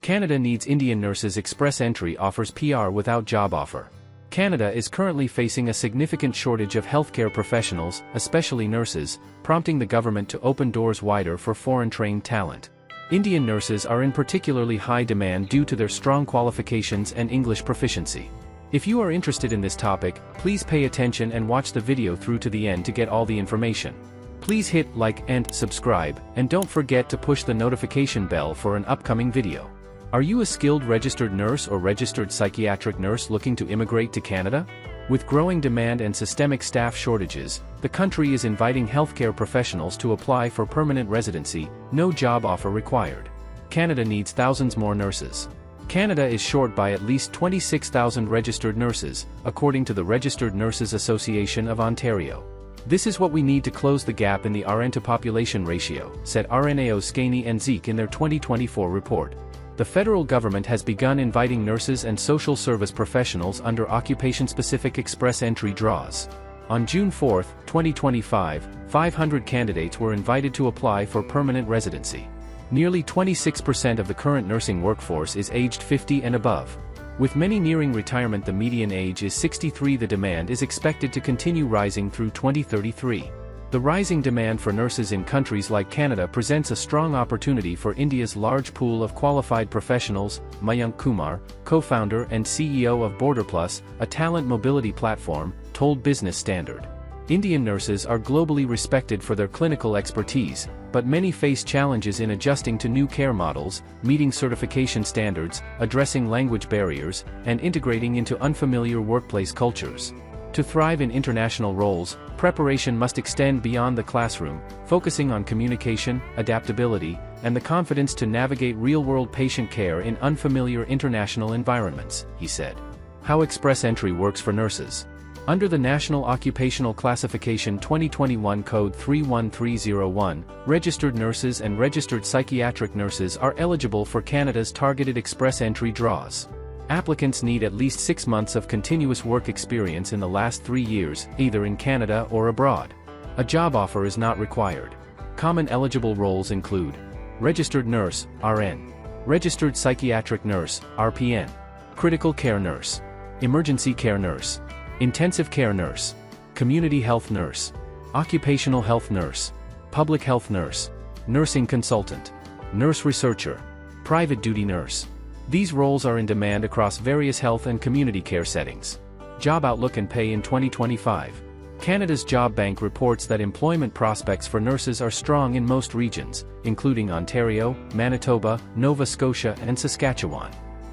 Canada needs Indian nurses. Express Entry offers PR without job offer. Canada is currently facing a significant shortage of healthcare professionals, especially nurses, prompting the government to open doors wider for foreign-trained talent. Indian nurses are in particularly high demand due to their strong qualifications and English proficiency. If you are interested in this topic, please pay attention and watch the video through to the end to get all the information. Please hit like and subscribe, and don't forget to push the notification bell for an upcoming video. Are you a skilled registered nurse or registered psychiatric nurse looking to immigrate to Canada? With growing demand and systemic staff shortages, the country is inviting healthcare professionals to apply for permanent residency, no job offer required. Canada needs thousands more nurses. Canada is short by at least 26,000 registered nurses, according to the Registered Nurses Association of Ontario. This is what we need to close the gap in the RN to population ratio, said RNAO Skaney and Zeke in their 2024 report. The federal government has begun inviting nurses and social service professionals under occupation-specific express entry draws. On June 4, 2025, 500 candidates were invited to apply for permanent residency. Nearly 26% of the current nursing workforce is aged 50 and above. With many nearing retirement, the median age is 63. The demand is expected to continue rising through 2033. The rising demand for nurses in countries like Canada presents a strong opportunity for India's large pool of qualified professionals, Mayank Kumar, co-founder and CEO of BorderPlus, a talent mobility platform, told Business Standard. Indian nurses are globally respected for their clinical expertise, but many face challenges in adjusting to new care models, meeting certification standards, addressing language barriers, and integrating into unfamiliar workplace cultures. To thrive in international roles, preparation must extend beyond the classroom, focusing on communication, adaptability, and the confidence to navigate real-world patient care in unfamiliar international environments, he said. How Express Entry works for nurses. Under the National Occupational Classification 2021 Code 31301, registered nurses and registered psychiatric nurses are eligible for Canada's targeted express entry draws. Applicants need at least 6 months of continuous work experience in the last 3 years, either in Canada or abroad. A job offer is not required. Common eligible roles include registered nurse, RN, registered psychiatric nurse, RPN, critical care nurse, emergency care nurse, intensive care nurse, community health nurse, occupational health nurse, public health nurse, nursing consultant, nurse researcher, private duty nurse. These roles are in demand across various health and community care settings. Job outlook and pay in 2025. Canada's Job Bank reports that employment prospects for nurses are strong in most regions, including Ontario, Manitoba, Nova Scotia, and Saskatchewan.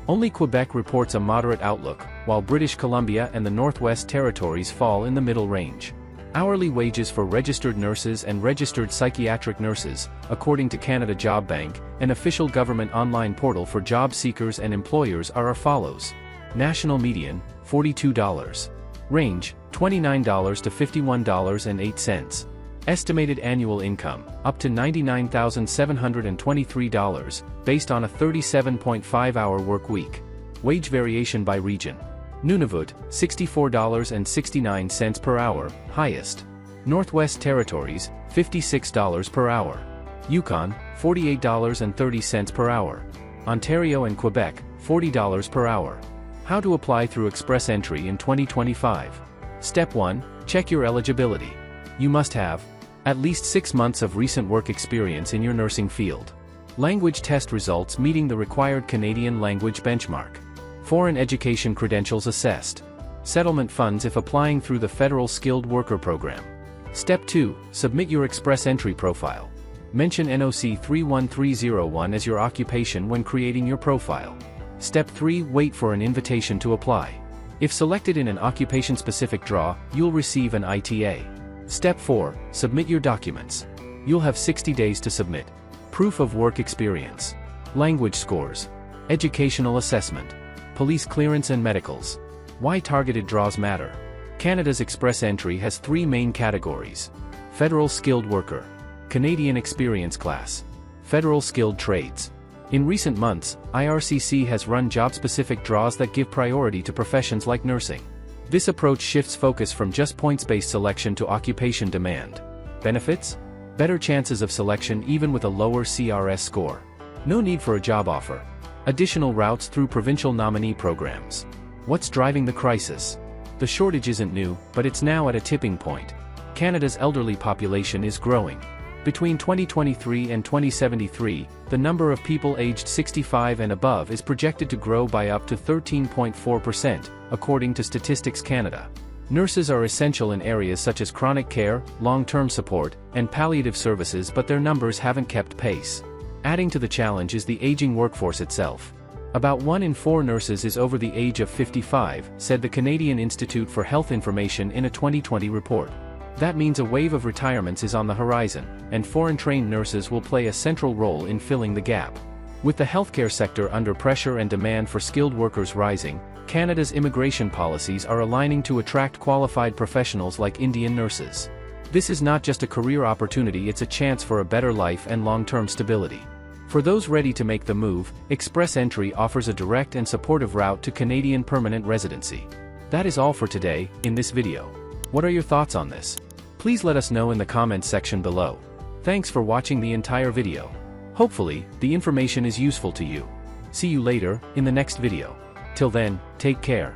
Only Quebec reports a moderate outlook, while British Columbia and the Northwest Territories fall in the middle range. Hourly wages for registered nurses and registered psychiatric nurses, according to Canada Job Bank, an official government online portal for job seekers and employers, are as follows. National median, $42. Range, $29 to $51.08. Estimated annual income, up to $99,723, based on a 37.5-hour work week. Wage variation by region. Nunavut, $64.69 per hour, highest. Northwest Territories, $56 per hour. Yukon, $48.30 per hour. Ontario and Quebec, $40 per hour. How to apply through Express Entry in 2025. Step 1. Check your eligibility. You must have at least 6 months of recent work experience in your nursing field. Language test results meeting the required Canadian language benchmark. Foreign education credentials assessed. Settlement funds if applying through the Federal Skilled Worker Program. Step 2. Submit your Express Entry profile. Mention NOC 31301 as your occupation when creating your profile. Step 3. Wait for an invitation to apply. If selected in an occupation-specific draw, you'll receive an ITA. Step 4. Submit your documents. You'll have 60 days to submit. Proof of work experience. Language scores. Educational assessment. Police clearance and medicals. Why targeted draws matter. Canada's Express Entry has 3 main categories. Federal Skilled Worker. Canadian Experience Class. Federal Skilled Trades. In recent months, IRCC has run job-specific draws that give priority to professions like nursing. This approach shifts focus from just points-based selection to occupation demand. Benefits? Better chances of selection even with a lower CRS score. No need for a job offer. Additional routes through provincial nominee programs. What's driving the crisis? The shortage isn't new, but it's now at a tipping point. Canada's elderly population is growing. Between 2023 and 2073, the number of people aged 65 and above is projected to grow by up to 13.4%, according to Statistics Canada. Nurses are essential in areas such as chronic care, long-term support, and palliative services, but their numbers haven't kept pace. Adding to the challenge is the aging workforce itself. About 1 in 4 nurses is over the age of 55, said the Canadian Institute for Health Information in a 2020 report. That means a wave of retirements is on the horizon, and foreign-trained nurses will play a central role in filling the gap. With the healthcare sector under pressure and demand for skilled workers rising, Canada's immigration policies are aligning to attract qualified professionals like Indian nurses. This is not just a career opportunity, it's a chance for a better life and long-term stability. For those ready to make the move, Express Entry offers a direct and supportive route to Canadian permanent residency. That is all for today, in this video. What are your thoughts on this? Please let us know in the comments section below. Thanks for watching the entire video. Hopefully, the information is useful to you. See you later, in the next video. Till then, take care.